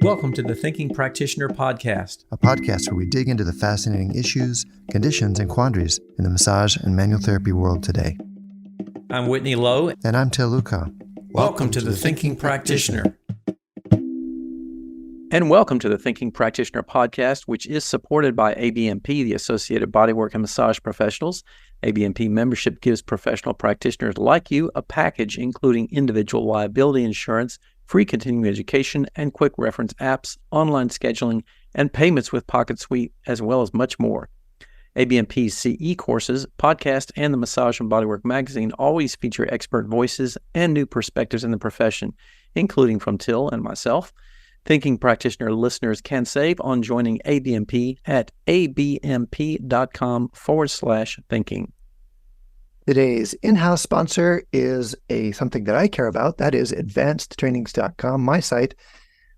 Welcome to the Thinking Practitioner Podcast, a podcast where we dig into the fascinating issues, conditions, and quandaries in the massage and myotherapy world today. I'm Whitney Lowe. And I'm Til Luchau. Welcome to the Thinking Practitioner. And welcome to the Thinking Practitioner Podcast, which is supported by ABMP, the Associated Bodywork and Massage Professionals. ABMP membership gives professional practitioners like you a package including individual liability insurance, free continuing education, and quick reference apps, online scheduling, and payments with Pocket Suite, as well as much more. ABMP's CE courses, podcast, and the Massage and Bodywork magazine always feature expert voices and new perspectives in the profession, including from Til and myself. Thinking Practitioner listeners can save on joining ABMP at abmp.com/thinking. Today's in-house sponsor is something that I care about. That is advancedtrainings.com, my site.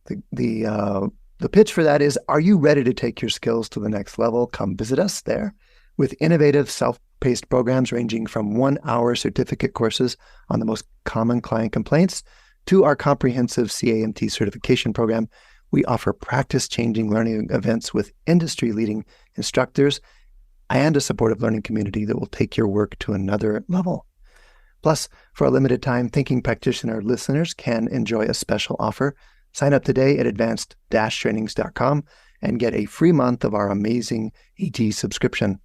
The pitch for that is, are you ready to take your skills to the next level? Come visit us there with innovative self-paced programs ranging from 1-hour certificate courses on the most common client complaints to our comprehensive CAMT certification program. We offer practice-changing learning events with industry-leading instructors and a supportive learning community that will take your work to another level. Plus, for a limited time, Thinking Practitioner listeners can enjoy a special offer. Sign up today at advanced-trainings.com and get a free month of our amazing AT subscription.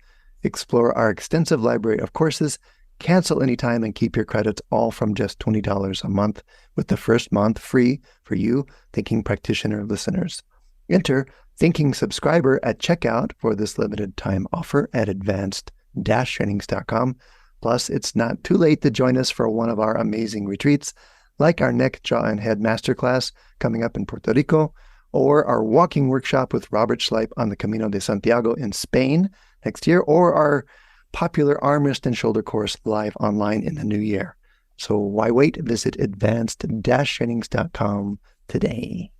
Explore our extensive library of courses, cancel anytime, and keep your credits all from just $20 a month, with the first month free for you, Thinking Practitioner listeners. Enter Thinking Subscriber at checkout for this limited time offer at advanced-trainings.com. Plus, it's not too late to join us for one of our amazing retreats, like our neck, jaw, and head masterclass coming up in Puerto Rico, or our walking workshop with Robert Schleip on the Camino de Santiago in Spain next year, or our popular arm, wrist, and shoulder course live online in the new year. So why wait? Visit advanced-trainings.com today.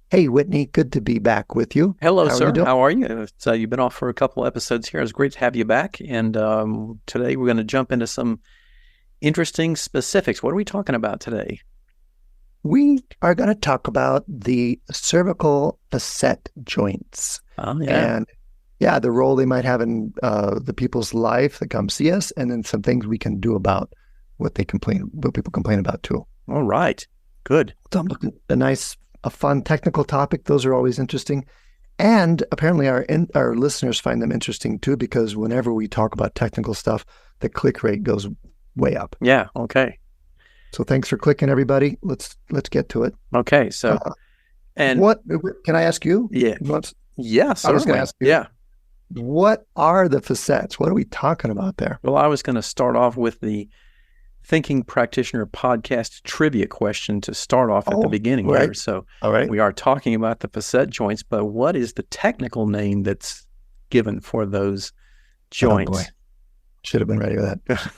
Hey, Whitney, good to be back with you. Hello, sir. How are you? So you've been off for a couple episodes here. It's great to have you back. And today we're going to jump into some interesting specifics. What are we talking about today? We are going to talk about the cervical facet joints. Oh, yeah. And the role they might have in the people's life that come see us, and then some things we can do about what people complain about too. All right. Good. So I'm looking at a fun technical topic. Those are always interesting. And apparently our listeners find them interesting too, because whenever we talk about technical stuff, the click rate goes way up. Yeah. Okay. So thanks for clicking, everybody. Let's get to it. Okay. So, and what can I ask you? Yeah. Yes. I was going to ask you. Yeah. What are the facets? What are we talking about there? Well, I was going to start off with the Thinking Practitioner Podcast trivia question to start off at the beginning here. So all right. We are talking about the facet joints, but what is the technical name that's given for those joints? Oh boy. Should have been ready with that.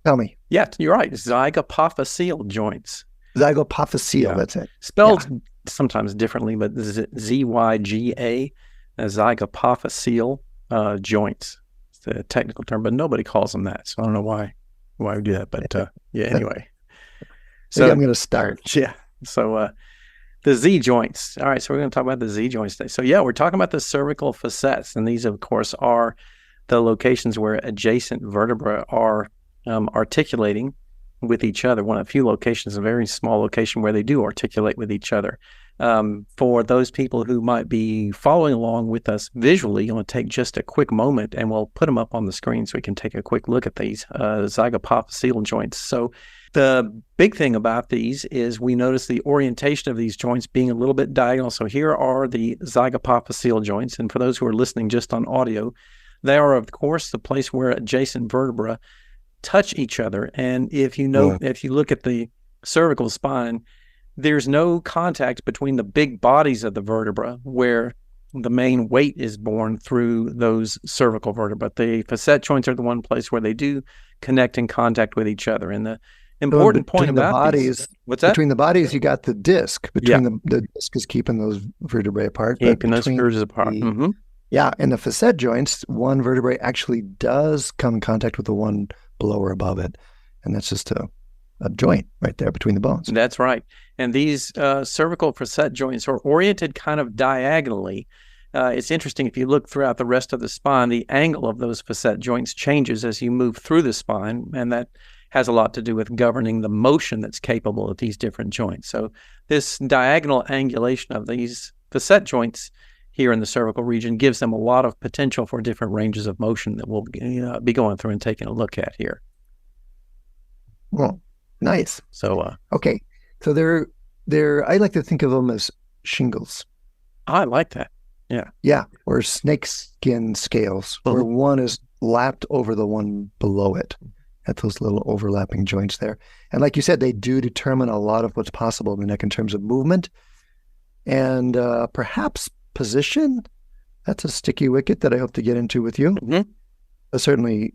Tell me. Yeah, you're right. Zygapophyseal joints. Zygapophyseal, that's it. Spelled sometimes differently, but ZYGA, zygapophyseal joints. It's the technical term, but nobody calls them that. So I don't know why we do that. But anyway. So I'm going to start. Yeah. So the Z joints. All right. So we're going to talk about the Z joints today. So we're talking about the cervical facets. And these, of course, are the locations where adjacent vertebrae are articulating with each other. One of the few locations, a very small location where they do articulate with each other. For those people who might be following along with us visually, I'm going to take just a quick moment and we'll put them up on the screen so we can take a quick look at these zygapophyseal joints. So the big thing about these is we notice the orientation of these joints being a little bit diagonal. So here are the zygapophyseal joints. And for those who are listening just on audio, they are, of course, the place where adjacent vertebrae touch each other. And if you look at the cervical spine, there's no contact between the big bodies of the vertebra where the main weight is borne through those cervical vertebrae. The facet joints are the one place where they do connect and contact with each other. And the important point about the bodies, what's that? Between the bodies, you got the disc. The disc is keeping those vertebrae apart. Keeping those vertebrae apart. Yeah, and the facet joints, one vertebrae actually does come in contact with the one below or above it. And that's just to joint right there between the bones. That's right. And these cervical facet joints are oriented kind of diagonally. It's interesting, if you look throughout the rest of the spine, the angle of those facet joints changes as you move through the spine, and that has a lot to do with governing the motion that's capable of these different joints. So this diagonal angulation of these facet joints here in the cervical region gives them a lot of potential for different ranges of motion that we'll be going through and taking a look at here. Well, nice. So, okay. So they're I like to think of them as shingles. I like that. Yeah. Yeah. Or snakeskin scales, where one is lapped over the one below it at those little overlapping joints there. And like you said, they do determine a lot of what's possible in the neck in terms of movement and perhaps position. That's a sticky wicket that I hope to get into with you. But certainly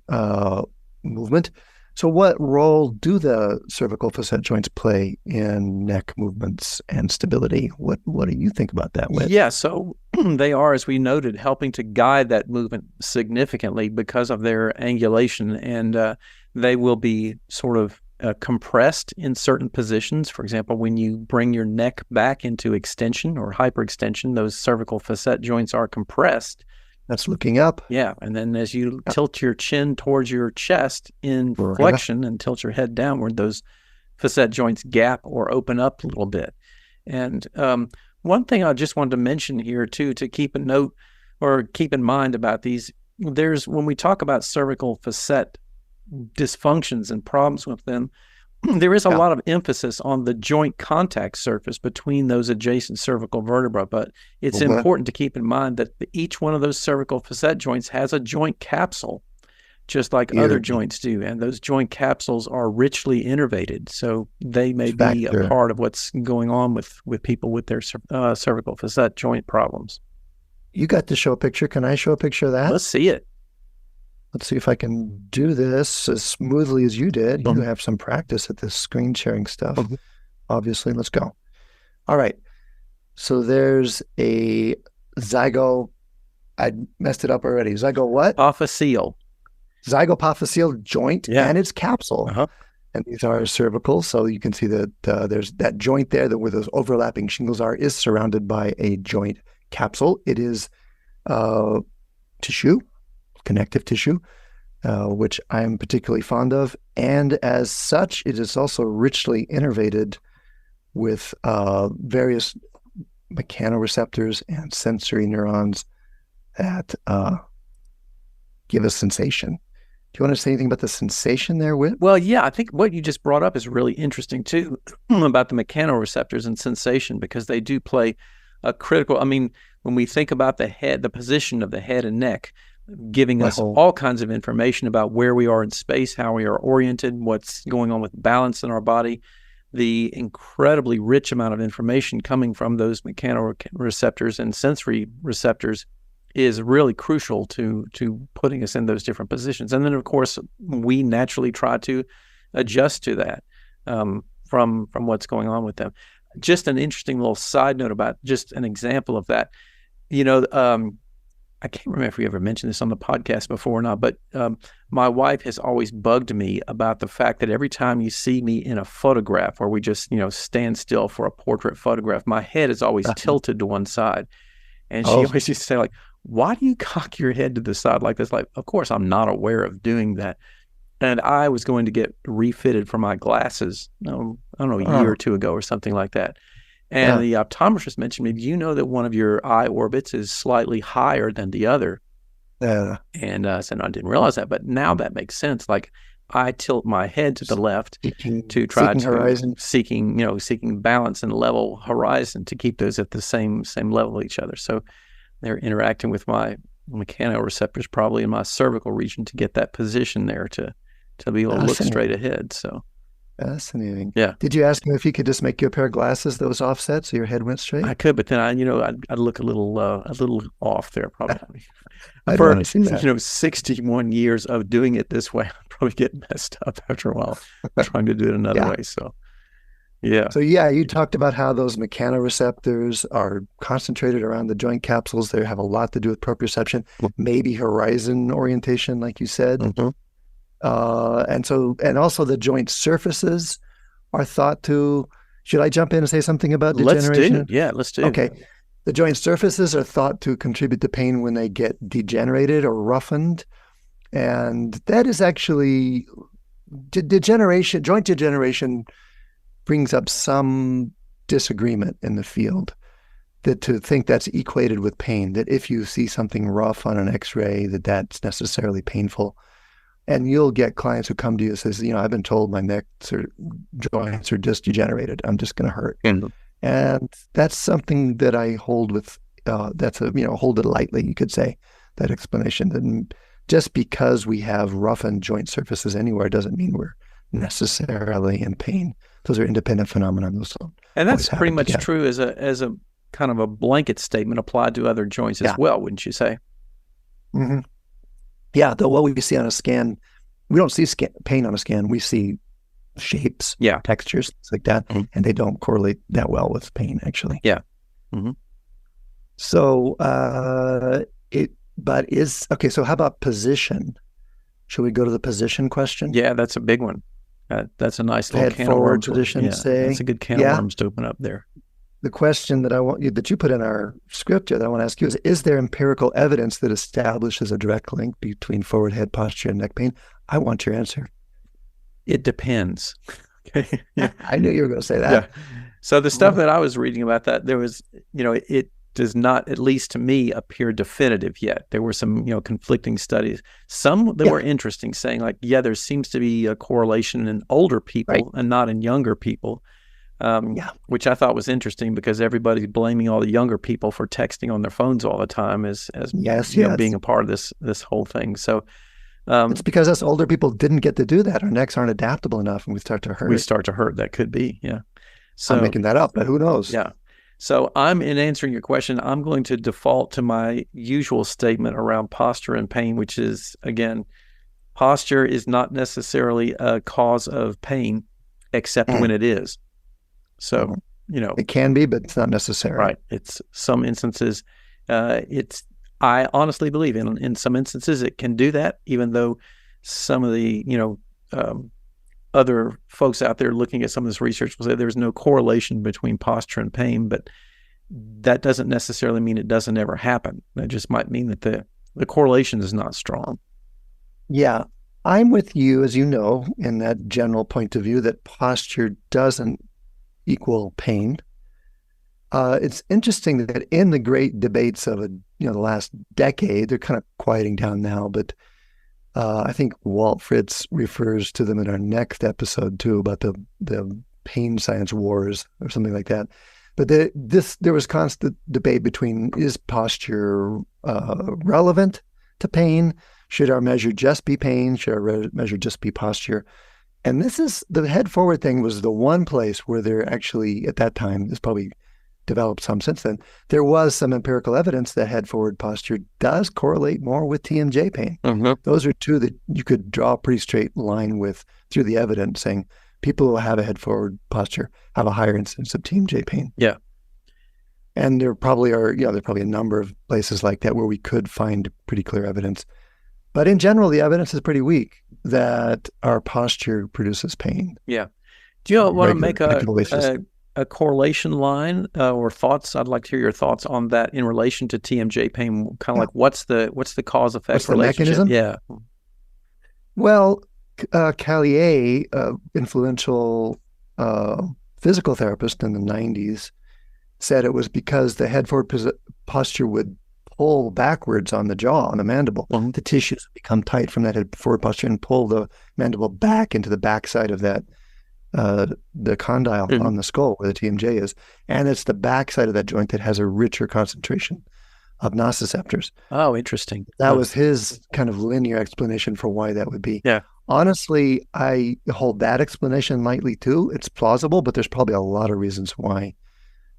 movement. So what role do the cervical facet joints play in neck movements and stability? What do you think about that, Whit? Yeah, so they are, as we noted, helping to guide that movement significantly because of their angulation, and they will be sort of compressed in certain positions. For example, when you bring your neck back into extension or hyperextension, those cervical facet joints are compressed. That's looking up. Yeah, and then as you tilt your chin towards your chest in flexion and tilt your head downward, those facet joints gap or open up a little bit. And one thing I just wanted to mention here too, to keep a note or keep in mind about these, when we talk about cervical facet dysfunctions and problems with them, there is a lot of emphasis on the joint contact surface between those adjacent cervical vertebrae, but it's important to keep in mind that each one of those cervical facet joints has a joint capsule, just like other joints do, and those joint capsules are richly innervated, so they may be a part of what's going on with people with their cervical facet joint problems. You got to show a picture. Can I show a picture of that? Let's see it. Let's see if I can do this as smoothly as you did. You have some practice at this screen sharing stuff. Obviously, let's go. All right. So there's a I messed it up already. What? Zygapophyseal. Zygapophyseal joint and its capsule. And these are cervical. So you can see that there's that joint there where those overlapping shingles is surrounded by a joint capsule. It is tissue. Connective tissue, which I'm particularly fond of. And as such, it is also richly innervated with various mechanoreceptors and sensory neurons that give us sensation. Do you want to say anything about the sensation there, Whit? Well, yeah, I think what you just brought up is really interesting too about the mechanoreceptors and sensation, because they do play a critical, when we think about the head, the position of the head and neck, giving us all kinds of information about where we are in space, how we are oriented, what's going on with balance in our body, the incredibly rich amount of information coming from those mechanoreceptors and sensory receptors is really crucial to putting us in those different positions. And then, of course, we naturally try to adjust to that from what's going on with them. Just an interesting little side note about just an example of that. I can't remember if we ever mentioned this on the podcast before or not, but my wife has always bugged me about the fact that every time you see me in a photograph or we just, stand still for a portrait photograph, my head is always tilted to one side. And she always used to say, like, why do you cock your head to the side like this? Like, of course, I'm not aware of doing that. And I was going to get refitted for my glasses, I don't know, a year or two ago or something like that. And the optometrist mentioned to me, do you know that one of your eye orbits is slightly higher than the other? And I said, no, I didn't realize that. But now that makes sense. Like, I tilt my head to the left to try to seeking balance and level horizon to keep those at the same level of each other. So they're interacting with my mechanoreceptors probably in my cervical region to get that position there to be able to look straight ahead. So fascinating. Yeah. Did you ask him if he could just make you a pair of glasses that was offset so your head went straight? I could, but then I'd look a little off there probably. I'd For want to see that. 61 years of doing it this way, I'd probably get messed up after a while trying to do it another way. So yeah. So you talked about how those mechanoreceptors are concentrated around the joint capsules. They have a lot to do with proprioception, maybe horizon orientation, like you said. And also the joint surfaces are thought to, should I jump in and say something about degeneration? Let's do. Yeah, let's do. Okay. The joint surfaces are thought to contribute to pain when they get degenerated or roughened. And that is actually degeneration. Joint degeneration brings up some disagreement in the field, that to think that's equated with pain, that if you see something rough on an x-ray, that's necessarily painful. And you'll get clients who come to you and says, I've been told my necks or joints are just degenerated. I'm just going to hurt. Mm-hmm. And that's something that I hold with, hold it lightly, you could say, that explanation. And just because we have roughened joint surfaces anywhere doesn't mean we're necessarily in pain. Those are independent phenomena. And that's pretty much true as a kind of a blanket statement applied to other joints as well, wouldn't you say? Mm-hmm. Yeah, though what we see on a scan, we don't see pain on a scan. We see shapes, textures, things like that, and they don't correlate that well with pain, actually. Yeah. Mm-hmm. So, so how about position? Should we go to the position question? Yeah, that's a big one. That's a nice little can of worms. Position, say. That's a good can of worms to open up there. The question that you put in our script here that I want to ask you is there empirical evidence that establishes a direct link between forward head posture and neck pain? I want your answer. It depends. Okay. I knew you were going to say that. Yeah. So the stuff that I was reading about that, there was, it does not, at least to me, appear definitive yet. There were some, conflicting studies. Some that were interesting, saying like, there seems to be a correlation in older people and not in younger people. Which I thought was interesting because everybody's blaming all the younger people for texting on their phones all the time as being a part of this whole thing. So it's because us older people didn't get to do that. Our necks aren't adaptable enough, and we start to hurt. That could be, So I'm making that up, but who knows? Yeah. So in answering your question, I'm going to default to my usual statement around posture and pain, which is, again, posture is not necessarily a cause of pain, except when it is. So, it can be, but it's not necessary. Right. It's some instances, I honestly believe in some instances it can do that, even though some of the, other folks out there looking at some of this research will say there's no correlation between posture and pain, but that doesn't necessarily mean it doesn't ever happen. That just might mean that the correlation is not strong. Yeah. I'm with you, as you know, in that general point of view that posture doesn't equal pain. It's interesting that in the great debates of the last decade, they're kind of quieting down now, but I think Walt Fritz refers to them in our next episode too, about the pain science wars or something like that. But there was constant debate between, is posture relevant to pain? Should our measure just be pain? Should our measure just be posture? And the head forward thing was the one place where there actually, at that time, this probably developed some since then, there was some empirical evidence that head forward posture does correlate more with TMJ pain. Mm-hmm. Those are two that you could draw a pretty straight line with through the evidence, saying people who have a head forward posture have a higher incidence of TMJ pain. Yeah. And there probably are, there's probably a number of places like that where we could find pretty clear evidence. But in general, the evidence is pretty weak that our posture produces pain. Yeah. Do you want to make a correlation line or thoughts? I'd like to hear your thoughts on that in relation to TMJ pain. Kind of like what's the cause effect relationship? Mechanism? Yeah. Well, Callier, influential physical therapist in the 90s, said it was because the head forward posture would pull backwards on the jaw, on the mandible. Mm-hmm. The tissues become tight from that head forward posture and pull the mandible back into the backside of that, the condyle on the skull where the TMJ is. And it's the backside of that joint that has a richer concentration of nociceptors. Oh, interesting. That was his kind of linear explanation for why that would be. Yeah. Honestly, I hold that explanation lightly too. It's plausible, but there's probably a lot of reasons why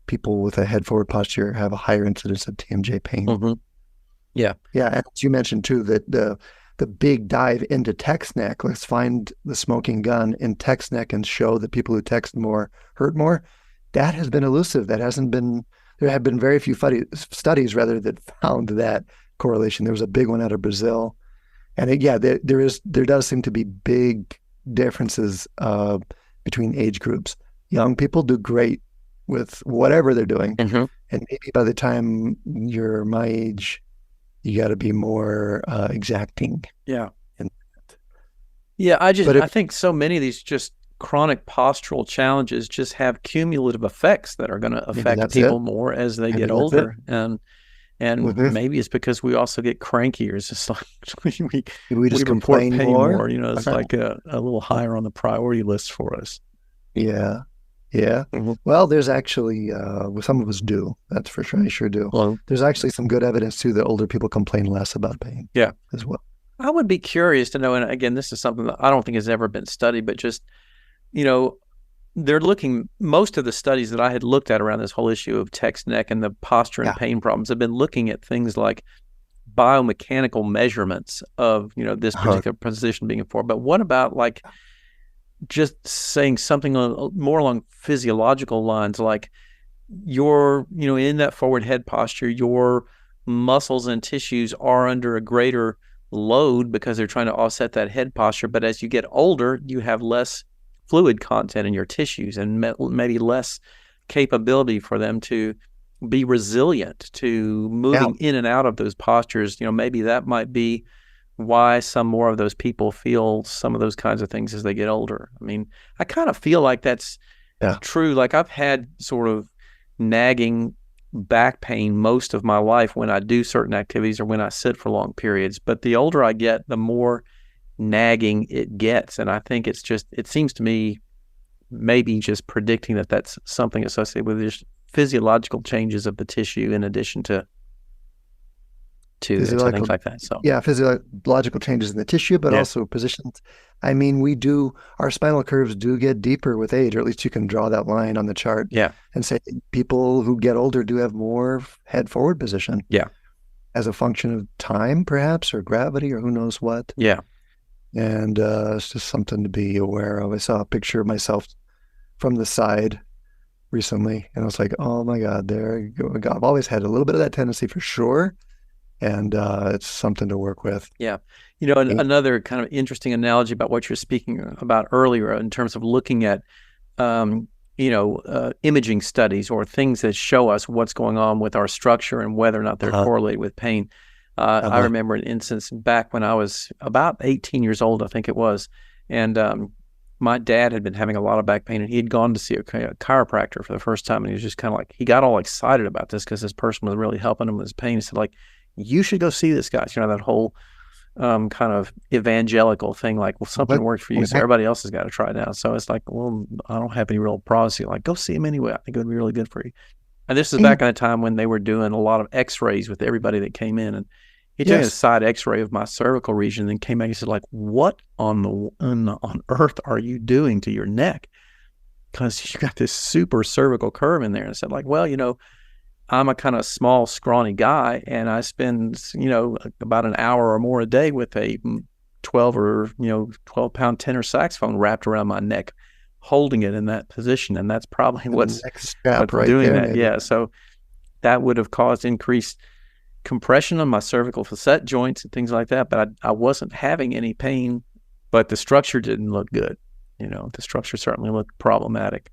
people with a head forward posture have a higher incidence of TMJ pain. Mm-hmm. Yeah. Yeah. And as you mentioned too, that the big dive into text neck, let's find the smoking gun in text neck and show that people who text more hurt more. That has been elusive. There have been very few studies that found that correlation. There was a big one out of Brazil. And there does seem to be big differences between age groups. Young people do great with whatever they're doing. Mm-hmm. And maybe by the time you're my age, you got to be more exacting. Yeah. in Yeah. I But think so many of these just chronic postural challenges just have cumulative effects that are going to affect that's people it. more as they Maybe get that's older. And Mhm. maybe it's because we also get crankier. It's just like We just report complain pain more. It's like a little higher on the priority list for us. Yeah. Yeah. Mhm. Well, there's actually, some of us do. That's for sure. I sure do. Well, There's actually some good evidence too that older people complain less about pain. Yeah. As well. I would be curious to know, and again, this is something that I don't think has ever been studied, but just, they're looking, most of the studies that I had looked at around this whole issue of text neck and the posture and Yeah. pain problems have been looking at things like biomechanical measurements of, this particular position being informed. But what about like just saying something more along physiological lines, like your, in that forward head posture, your muscles and tissues are under a greater load because they're trying to offset that head posture. But as you get older, you have less fluid content in your tissues and maybe less capability for them to be resilient to moving in and out of those postures. Maybe that might be why some more of those people feel some of those kinds of things as they get older. I mean, I kind of feel like that's true. Like I've had sort of nagging back pain most of my life when I do certain activities or when I sit for long periods. But the older I get, the more nagging it gets. And I think it seems to me maybe just predicting that that's something associated with just physiological changes of the tissue in addition to things like that. So yeah, physiological changes in the tissue, but also positions. I mean, our spinal curves do get deeper with age, or at least you can draw that line on the chart. Yeah. And say people who get older do have more head forward position. Yeah. As a function of time, perhaps, or gravity, or who knows what. Yeah. And it's just something to be aware of. I saw a picture of myself from the side recently, and I was like, oh my God, there you go. I've always had a little bit of that tendency for sure. And it's something to work with. Yeah. Another kind of interesting analogy about what you're speaking about earlier in terms of looking at, imaging studies or things that show us what's going on with our structure and whether or not they're correlated with pain. I remember an instance back when I was about 18 years old, I think it was. And my dad had been having a lot of back pain and he had gone to see a chiropractor for the first time. And he was just kind of like, he got all excited about this because this person was really helping him with his pain. He said, like, you should go see this guy. That whole kind of evangelical thing, like, well, something worked for you, so everybody else has got to try it out. So it's like, well, I don't have any real problems. Like, go see him anyway. I think it would be really good for you. And this is back in a time when they were doing a lot of x-rays with everybody that came in. And he took a side x-ray of my cervical region and came back and said, like, what on earth are you doing to your neck? Because you got this super cervical curve in there. And I said, like, well, I'm a kind of small, scrawny guy, and I spend, about an hour or more a day with a 12-pound tenor saxophone wrapped around my neck, holding it in that position. And that's probably what's right doing there, that. maybe. Yeah. So that would have caused increased compression on my cervical facet joints and things like that. But I wasn't having any pain, but the structure didn't look good. The structure certainly looked problematic.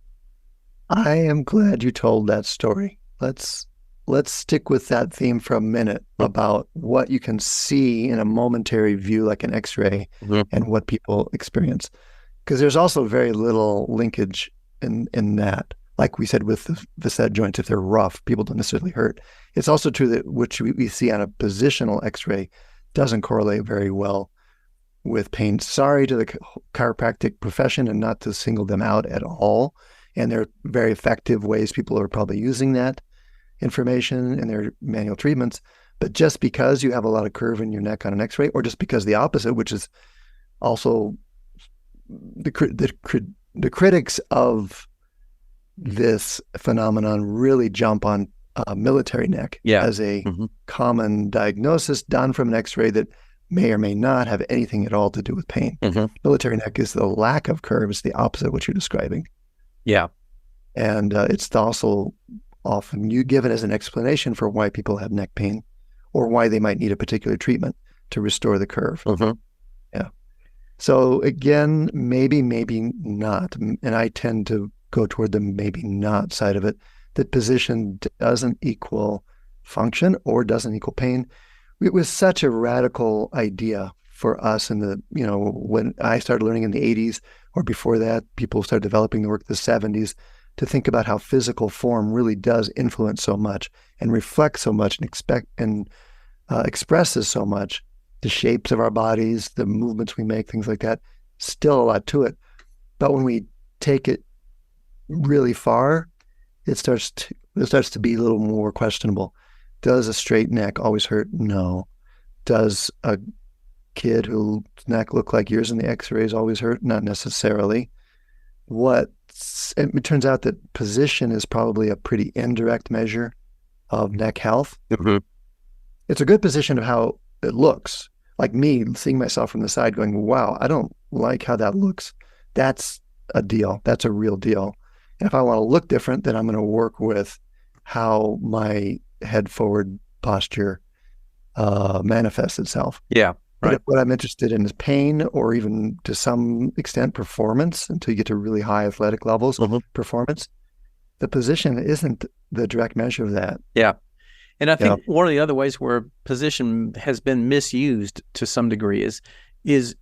I am glad you told that story. Let's stick with that theme for a minute about what you can see in a momentary view like an x-ray and what people experience. Because there's also very little linkage in that. Like we said with the facet joints, if they're rough, people don't necessarily hurt. It's also true that what we see on a positional x-ray doesn't correlate very well with pain. Sorry to the chiropractic profession and not to single them out at all. And there are very effective ways people are probably using that information in their manual treatments. But just because you have a lot of curve in your neck on an x-ray, or just because the opposite, which is also the critics of this phenomenon really jump on military neck as a common diagnosis done from an x-ray that may or may not have anything at all to do with pain. Military neck is the lack of curve. It's the opposite of what you're describing. Yeah. And it's also often you give it as an explanation for why people have neck pain or why they might need a particular treatment to restore the curve. Yeah. So again, maybe not. And I tend to go toward the maybe not side of it. That position doesn't equal function or doesn't equal pain. It was such a radical idea for us when I started learning in the 80s, or before that, people started developing the work in the 70s, to think about how physical form really does influence so much and reflects so much and expresses so much. The shapes of our bodies, the movements we make, things like that, still a lot to it. But when we take it really far, it starts to be a little more questionable. Does a straight neck always hurt? No. Does a kid whose neck look like yours in the x-rays always hurt? Not necessarily. It turns out that position is probably a pretty indirect measure of neck health. Mm-hmm. It's a good position of how it looks. Like me seeing myself from the side going, wow, I don't like how that looks. That's a deal. That's a real deal. And if I want to look different, then I'm going to work with how my head forward posture manifests itself. Yeah. Right. But what I'm interested in is pain, or even to some extent performance, until you get to really high athletic levels, performance. The position isn't the direct measure of that. Yeah. And I think one of the other ways where position has been misused to some degree is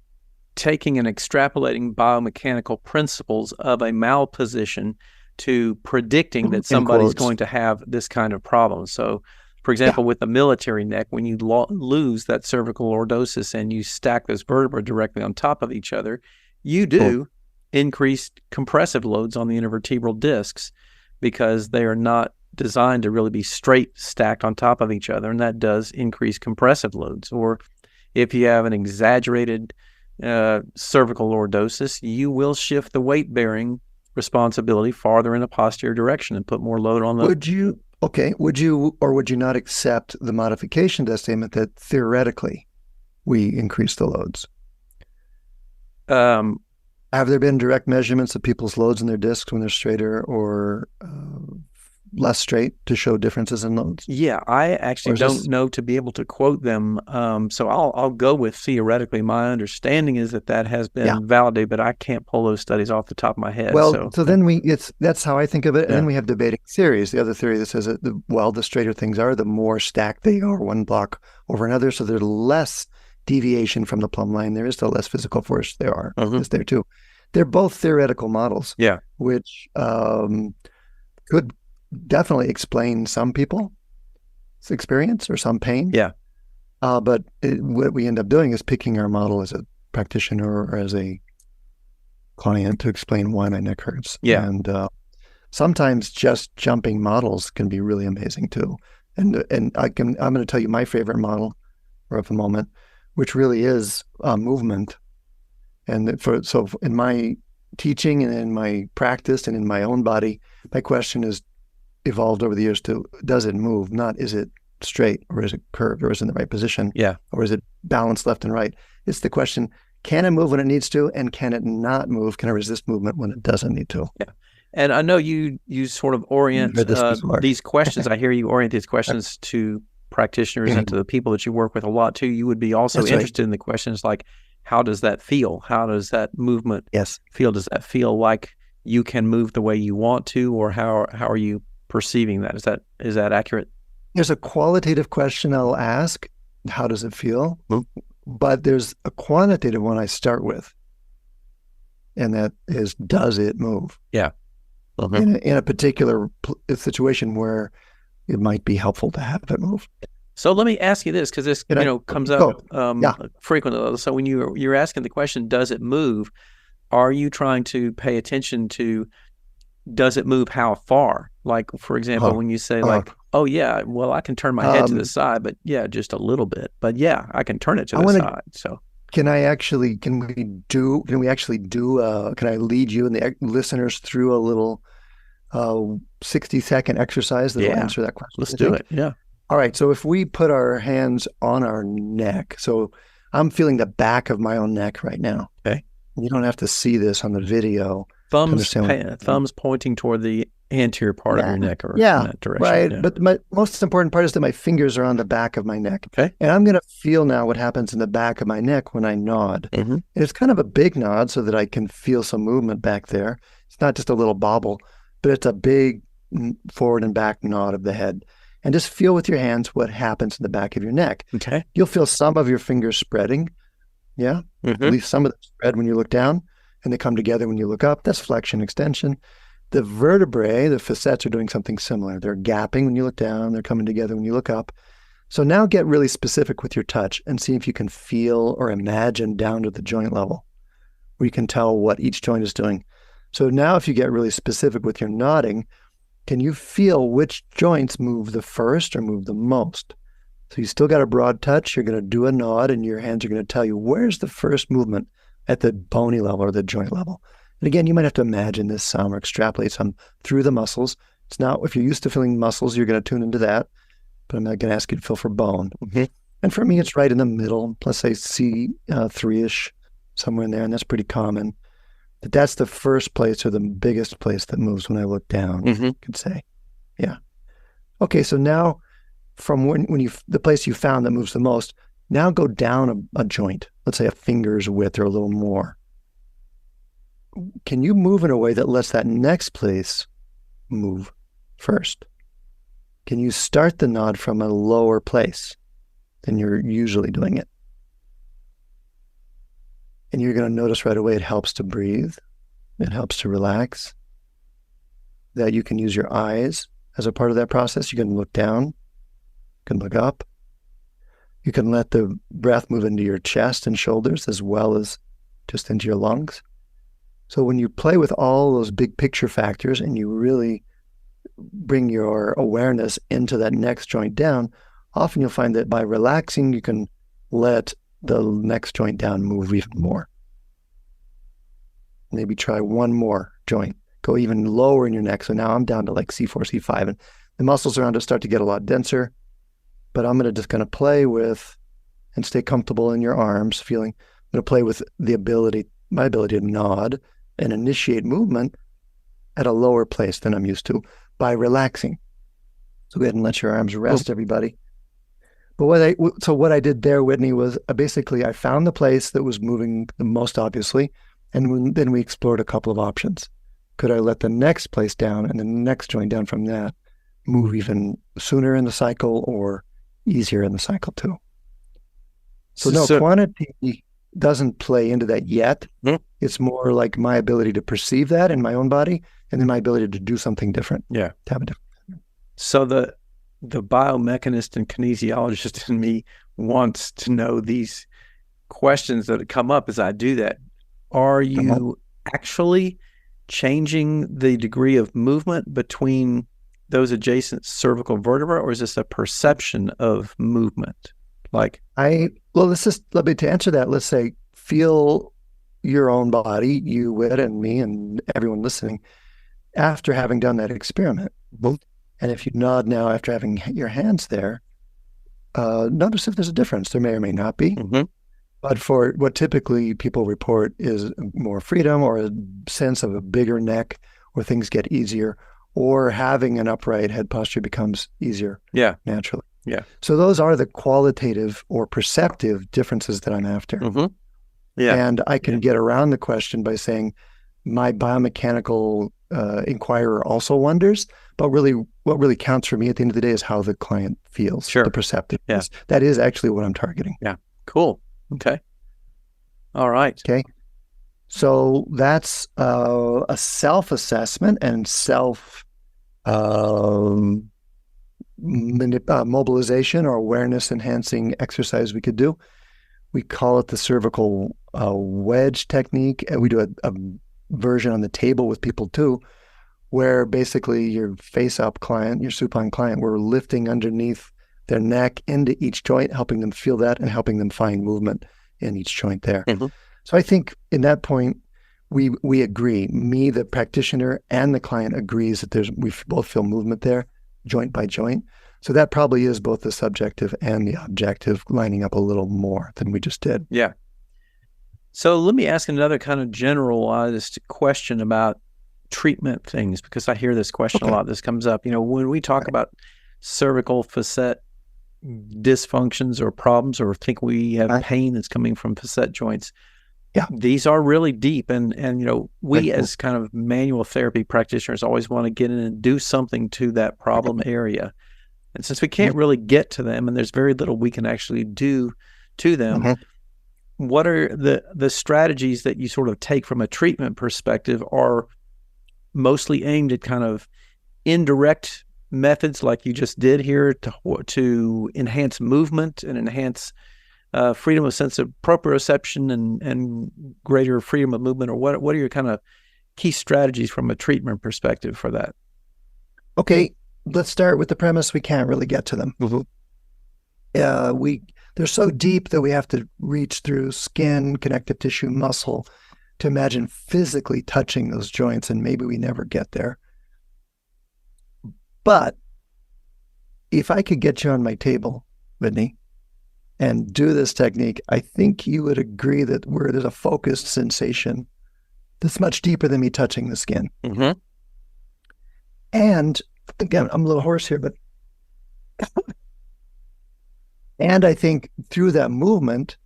taking and extrapolating biomechanical principles of a malposition to predicting that somebody's going to have this kind of problem. So, for example, with the military neck, when you lose that cervical lordosis and you stack those vertebrae directly on top of each other, you do increased compressive loads on the intervertebral discs, because they are not designed to really be straight stacked on top of each other, and that does increase compressive loads. Or if you have an exaggerated cervical lordosis, you will shift the weight-bearing responsibility farther in the posterior direction and put more load on the... Would you or would you not accept the modification to that statement that theoretically we increase the loads? Have there been direct measurements of people's loads in their discs when they're straighter or less straight to show differences in loads? Yeah, I actually don't know to be able to quote them. So I'll go with theoretically. My understanding is that has been validated, but I can't pull those studies off the top of my head. Well, so then that's how I think of it. And then we have debating theories. The other theory that says that the straighter things are, the more stacked they are one block over another. So there's less deviation from the plumb line. There is still less physical force is there too. They're both theoretical models. Yeah. Which could definitely explain some people's experience or some pain. Yeah. But what we end up doing is picking our model as a practitioner or as a client to explain why my neck hurts. Yeah. And sometimes just jumping models can be really amazing too. And I'm going to tell you my favorite model of the moment, which really is movement. And so in my teaching and in my practice and in my own body, my question is evolved over the years to, does it move? Not, is it straight or is it curved or is it in the right position? Yeah. Or is it balanced left and right? It's the question, can it move when it needs to? And can it not move? Can it resist movement when it doesn't need to? Yeah. And I know you sort of orient these questions. I hear you orient these questions to practitioners and to the people that you work with a lot too. You would be also interested in the questions like, how does that feel? How does that movement feel? Does that feel like you can move the way you want to, or how are you perceiving that? Is that accurate? There's a qualitative question I'll ask, how does it feel? But there's a quantitative one I start with, and that is, does it move? Yeah. In a particular situation where it might be helpful to have it move. So let me ask you this, because this comes up frequently. So when you're asking the question, does it move? Are you trying to pay attention to, does it move how far? Like, for example, when you say oh yeah, well, I can turn my head to the side, but yeah, just a little bit. But yeah, I can turn it to the side. So can I lead you and the listeners through a little 60-second exercise that will answer that question? Let's do it. Yeah. All right. So if we put our hands on our neck, so I'm feeling the back of my own neck right now. Okay. You don't have to see this on the video. Thumbs pointing toward the anterior part of your neck or in Yeah, that direction. right. Yeah. But my most important part is that my fingers are on the back of my neck. Okay. And I'm going to feel now what happens in the back of my neck when I nod. Mm-hmm. And it's kind of a big nod so that I can feel some movement back there. It's not just a little bobble, but it's a big forward and back nod of the head. And just feel with your hands what happens in the back of your neck. Okay. You'll feel some of your fingers spreading. Yeah. Mm-hmm. At least some of them spread when you look down, and they come together when you look up. That's flexion, extension. The vertebrae, the facets, are doing something similar. They're gapping when you look down. They're coming together when you look up. So now get really specific with your touch and see if you can feel or imagine down to the joint level where you can tell what each joint is doing. So now if you get really specific with your nodding, can you feel which joints move the first or move the most? So you still got a broad touch. You're going to do a nod, and your hands are going to tell you where's the first movement at the bony level or the joint level. And again, you might have to imagine this some or extrapolate some through the muscles. It's not, if you're used to feeling muscles, you're going to tune into that. But I'm not going to ask you to feel for bone. Mm-hmm. And for me, it's right in the middle. Let's say C3-ish, somewhere in there. And that's pretty common. But that's the first place or the biggest place that moves when I look down, you could say. Yeah. Okay, so now from when you, the place you found that moves the most, now go down a joint. Let's say a finger's width or a little more. Can you move in a way that lets that next place move first? Can you start the nod from a lower place than you're usually doing it? And you're going to notice right away it helps to breathe. It helps to relax. That you can use your eyes as a part of that process. You can look down. You can look up. You can let the breath move into your chest and shoulders as well as just into your lungs. So when you play with all those big picture factors and you really bring your awareness into that next joint down, often you'll find that by relaxing, you can let the next joint down move even more. Maybe try one more joint. Go even lower in your neck. So now I'm down to like C4, C5, and the muscles around it start to get a lot denser. But I'm going to just kind of play with and stay comfortable in your arms, feeling. I'm going to play with my ability to nod and initiate movement at a lower place than I'm used to by relaxing. So go ahead and let your arms rest, everybody. But what I did there, Whitney, was basically I found the place that was moving the most obviously, and then we explored a couple of options. Could I let the next place down and the next joint down from that move even sooner in the cycle or easier in the cycle too? So quantity doesn't play into that yet. It's more like my ability to perceive that in my own body and then my ability to do something different. Yeah. To have a different. So the biomechanist and kinesiologist in me wants to know these questions that come up as I do that. Are you actually changing the degree of movement between those adjacent cervical vertebrae, or is this a perception of movement? To answer that, let's say, feel your own body, you, Whit, and me, and everyone listening, after having done that experiment. And if you nod now after having your hands there, notice if there's a difference. There may or may not be. Mm-hmm. But for what typically people report is more freedom or a sense of a bigger neck where things get easier, or having an upright head posture becomes easier naturally. Yeah. So those are the qualitative or perceptive differences that I'm after. Mm-hmm. Yeah. And I can get around the question by saying my biomechanical inquirer also wonders, but really what really counts for me at the end of the day is how the client feels, the perceptive. Yeah. That is actually what I'm targeting. Yeah. Cool. Okay. All right. Okay. So that's a self-assessment and mobilization or awareness-enhancing exercise we could do. We call it the cervical wedge technique. And we do a version on the table with people too, where basically your face-up client, your supine client, we're lifting underneath their neck into each joint, helping them feel that and helping them find movement in each joint there. Mm-hmm. So I think in that point, we agree. Me, the practitioner, and the client agrees that we both feel movement there, joint by joint. So that probably is both the subjective and the objective lining up a little more than we just did. Yeah. So let me ask another kind of generalized question about treatment things, because I hear this question a lot. This comes up, when we talk about cervical facet dysfunctions or problems, or think we have pain that's coming from facet joints. Yeah. These are really deep. And we as kind of manual therapy practitioners always want to get in and do something to that problem area. And since we can't really get to them and there's very little we can actually do to them, what are the strategies that you sort of take from a treatment perspective are mostly aimed at kind of indirect methods like you just did here to enhance movement and enhance freedom of sense of proprioception and greater freedom of movement? Or what are your kind of key strategies from a treatment perspective for that? Okay, let's start with the premise we can't really get to them. They're so deep that we have to reach through skin, connective tissue, muscle to imagine physically touching those joints, and maybe we never get there. But if I could get you on my table, Whitney, and do this technique, I think you would agree that where there's a focused sensation that's much deeper than me touching the skin. And again, I'm a little hoarse here, but and I think through that movement,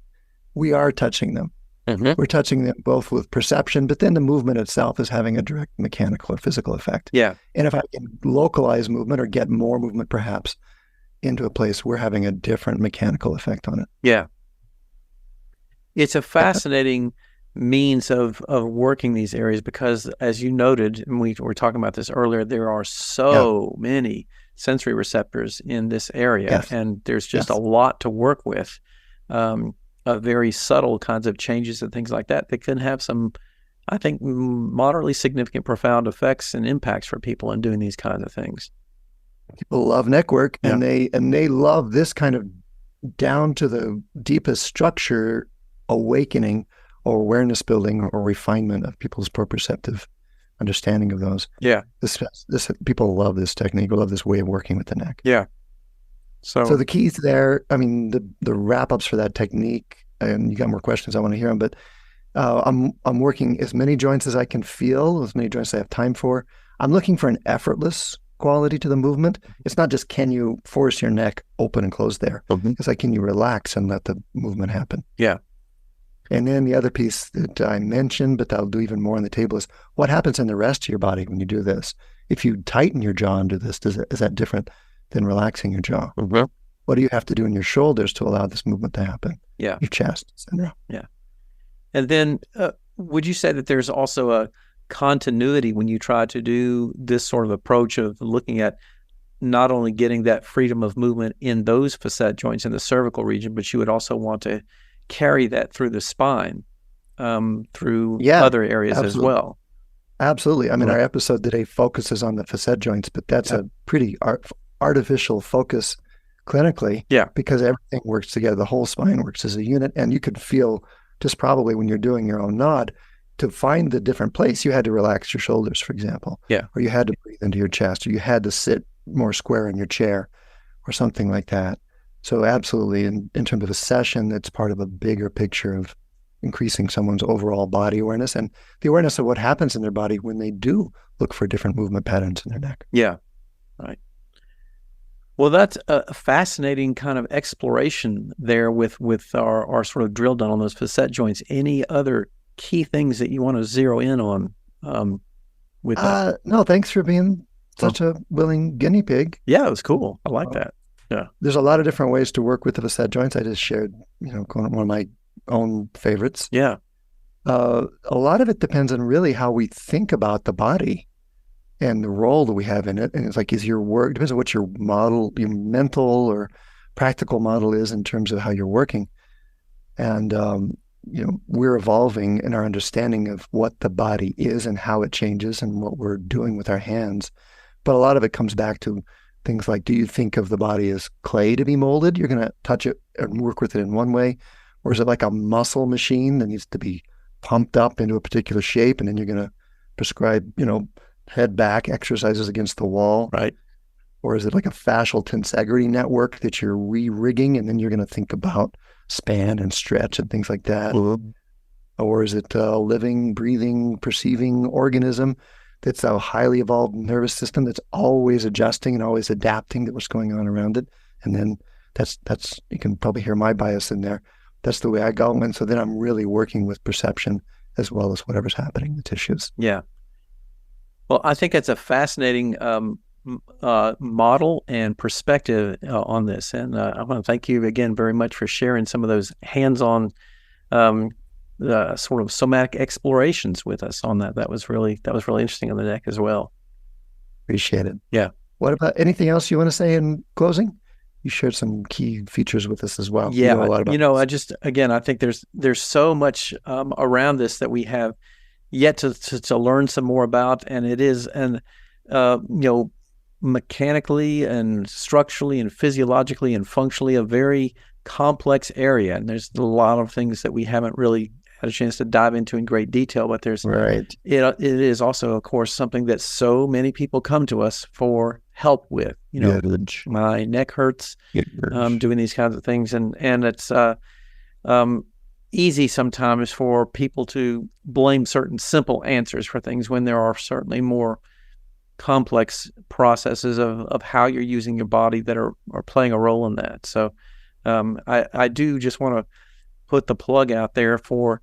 we are touching them. We're touching them both with perception, but then the movement itself is having a direct mechanical or physical effect. Yeah. And if I can localize movement or get more movement perhaps into a place, we're having a different mechanical effect on it. Yeah. It's a fascinating means of working these areas because, as you noted, and we were talking about this earlier, there are so many sensory receptors in this area, and there's just a lot to work with. Very subtle kinds of changes and things like that can have some, I think, moderately significant, profound effects and impacts for people in doing these kinds of things. People love neck work, and they love this kind of down to the deepest structure awakening or awareness building or refinement of people's proprioceptive understanding of those. Yeah, this people love this technique, love this way of working with the neck. Yeah. So the keys there, I mean, the wrap-ups for that technique, and you got more questions, I want to hear them, but I'm working as many joints as I can feel, as many joints as I have time for. I'm looking for an effortless quality to the movement. It's not just, can you force your neck open and close there? It's like, can you relax and let the movement happen? Yeah. And then the other piece that I mentioned, but I'll do even more on the table, is what happens in the rest of your body when you do this. If you tighten your jaw and do this, is that different than relaxing your jaw? What do you have to do in your shoulders to allow this movement to happen? Yeah. Your chest, etc. Yeah. And then would you say that there's also a continuity when you try to do this sort of approach of looking at not only getting that freedom of movement in those facet joints in the cervical region, but you would also want to carry that through the spine, through other areas as well? Absolutely. I mean, our episode today focuses on the facet joints, but that's a pretty artificial focus clinically, because everything works together. The whole spine works as a unit, and you could feel just probably when you're doing your own nod, to find the different place, you had to relax your shoulders, for example, or you had to breathe into your chest, or you had to sit more square in your chair or something like that. So absolutely, in terms of a session, that's part of a bigger picture of increasing someone's overall body awareness and the awareness of what happens in their body when they do look for different movement patterns in their neck. Yeah, right. Well, that's a fascinating kind of exploration there with our sort of drill down on those facet joints. Any other key things that you want to zero in on with that? No, thanks for being such a willing guinea pig. Yeah, it was cool. I like that. Yeah. There's a lot of different ways to work with the facet joints. I just shared, one of my own favorites. Yeah. A lot of it depends on really how we think about the body and the role that we have in it. And it's like, depends on what your model, your mental or practical model is in terms of how you're working. And, we're evolving in our understanding of what the body is and how it changes and what we're doing with our hands. But a lot of it comes back to things like, do you think of the body as clay to be molded? You're going to touch it and work with it in one way. Or is it like a muscle machine that needs to be pumped up into a particular shape, and then you're going to prescribe, head back exercises against the wall? Right. Or is it like a fascial tensegrity network that you're re-rigging, and then you're going to think about span and stretch and things like that? Or is it a living, breathing, perceiving organism It's a highly evolved nervous system that's always adjusting and always adapting to what's going on around it. And then that's you can probably hear my bias in there. That's the way I go. And so then I'm really working with perception as well as whatever's happening in the tissues. Yeah. Well, I think it's a fascinating model and perspective on this. And I want to thank you again very much for sharing some of those hands-on sort of somatic explorations with us on that. That was really interesting on the neck as well. Appreciate it. Yeah. What about anything else you want to say in closing? You shared some key features with us as well. Yeah. You know a lot about this. I think there's so much around this that we have yet to learn some more about. And it is, mechanically and structurally and physiologically and functionally a very complex area. And there's a lot of things that we haven't really had a chance to dive into in great detail, but there's right. It is also, of course, something that so many people come to us for help with. My neck hurts, doing these kinds of things, and it's easy sometimes for people to blame certain simple answers for things when there are certainly more complex processes of how you're using your body that are playing a role in that. So I do just want to put the plug out there for,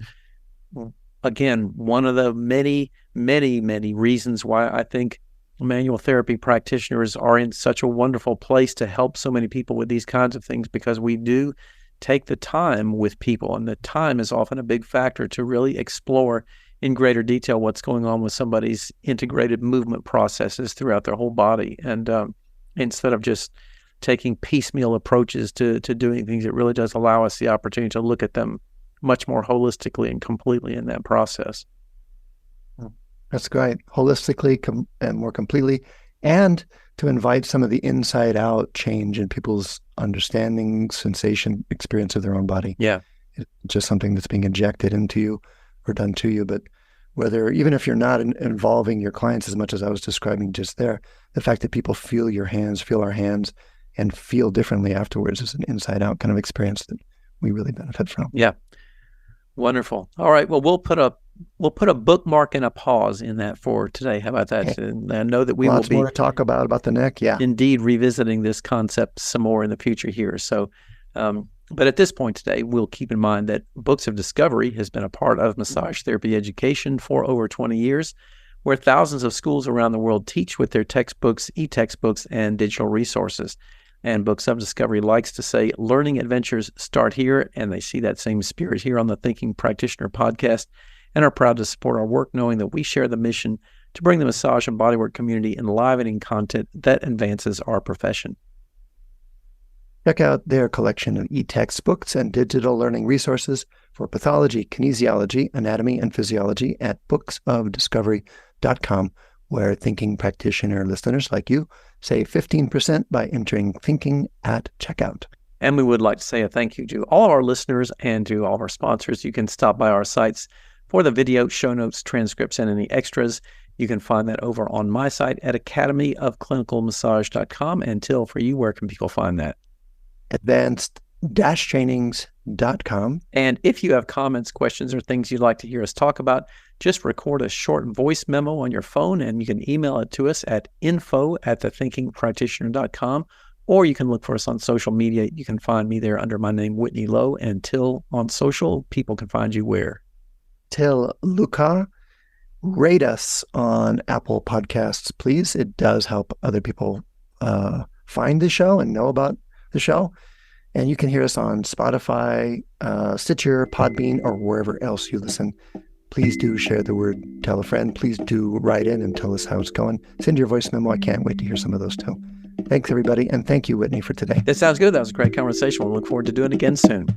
again, one of the many, many, many reasons why I think manual therapy practitioners are in such a wonderful place to help so many people with these kinds of things, because we do take the time with people, and the time is often a big factor to really explore in greater detail what's going on with somebody's integrated movement processes throughout their whole body. And instead of just taking piecemeal approaches to doing things, it really does allow us the opportunity to look at them much more holistically and completely in that process. That's great. Holistically and more completely, and to invite some of the inside out change in people's understanding, sensation, experience of their own body. Yeah. It's just something that's being injected into you or done to you. But even if you're not involving your clients as much as I was describing just there, the fact that people feel your hands, feel our hands, and feel differently afterwards is an inside out kind of experience that we really benefit from. Yeah. Wonderful. All right. Well, we'll put a bookmark and a pause in that for today. How about that? Okay. And I know that we Lots will be more to talk about the neck. Yeah. Indeed, revisiting this concept some more in the future here. So, but at this point today, we'll keep in mind that Books of Discovery has been a part of massage therapy education for over 20 years, where thousands of schools around the world teach with their textbooks, e-textbooks, and digital resources. And Books of Discovery likes to say learning adventures start here, and they see that same spirit here on the Thinking Practitioner Podcast, and are proud to support our work, knowing that we share the mission to bring the massage and bodywork community enlivening content that advances our profession. Check out their collection of e-textbooks and digital learning resources for pathology, kinesiology, anatomy, and physiology at booksofdiscovery.com, where Thinking Practitioner listeners like you save 15% by entering Thinking at checkout. And we would like to say a thank you to all of our listeners and to all of our sponsors. You can stop by our sites for the video, show notes, transcripts, and any extras. You can find that over on my site at academyofclinicalmassage.com. And Til, for you, where can people find that? advanced-trainings.com. And if you have comments, questions, or things you'd like to hear us talk about, just record a short voice memo on your phone, and you can email it to us at info@thethinkingpractitioner.com, or you can look for us on social media. You can find me there under my name, Whitney Lowe, and Til on social. People can find you where? Til Luchau. Rate us on Apple Podcasts, please. It does help other people find the show and know about the show. And you can hear us on Spotify, Stitcher, Podbean, or wherever else you listen. Please do share the word, tell a friend. Please do write in and tell us how it's going. Send your voice memo. I can't wait to hear some of those too. Thanks, everybody. And thank you, Whitney, for today. That sounds good. That was a great conversation. We'll look forward to doing it again soon.